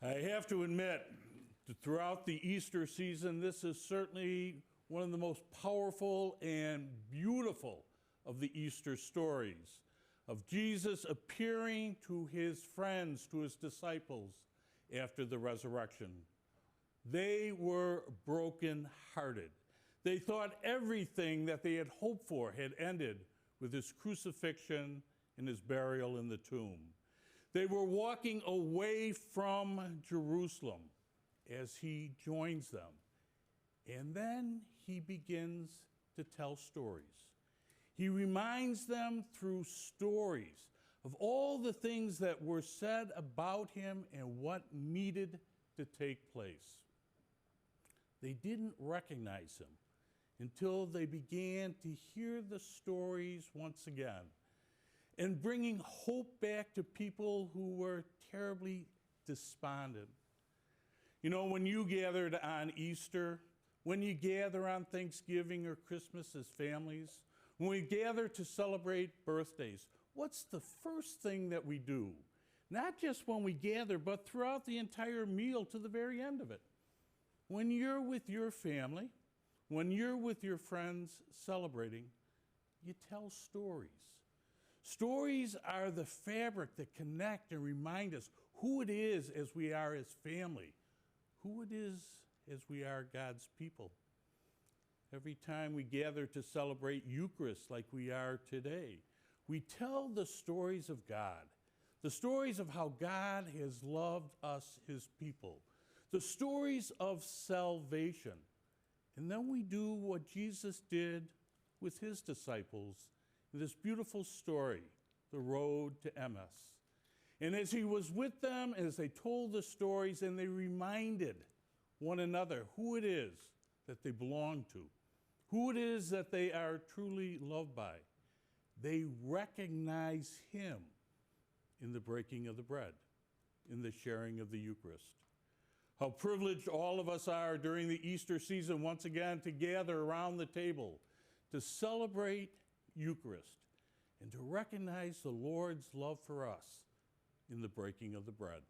I have to admit, throughout the Easter season, this is certainly one of the most powerful and beautiful of the Easter stories of Jesus appearing to his friends, to his disciples after the resurrection. They were broken-hearted. They thought everything that they had hoped for had ended with his crucifixion and his burial in the tomb. They were walking away from Jerusalem as he joins them. And then he begins to tell stories. He reminds them through stories of all the things that were said about him and what needed to take place. They didn't recognize him until they began to hear the stories once again, and bringing hope back to people who were terribly despondent. You know, when you gathered on Easter, when you gather on Thanksgiving or Christmas as families, when we gather to celebrate birthdays, what's the first thing that we do? Not just when we gather, but throughout the entire meal to the very end of it. When you're with your family, when you're with your friends celebrating, you tell stories. Stories are the fabric that connect and remind us who it is as we are as family, who it is as we are God's people. Every time we gather to celebrate Eucharist like we are today, we tell the stories of God, the stories of how God has loved us, his people, the stories of salvation. And then we do what Jesus did with his disciples in this beautiful story, the road to Emmaus. And as he was with them, as they told the stories and they reminded one another who it is that they belong to, who it is that they are truly loved by, they recognize him in the breaking of the bread, in the sharing of the Eucharist. How privileged all of us are during the Easter season once again to gather around the table to celebrate Eucharist and to recognize the Lord's love for us in the breaking of the bread.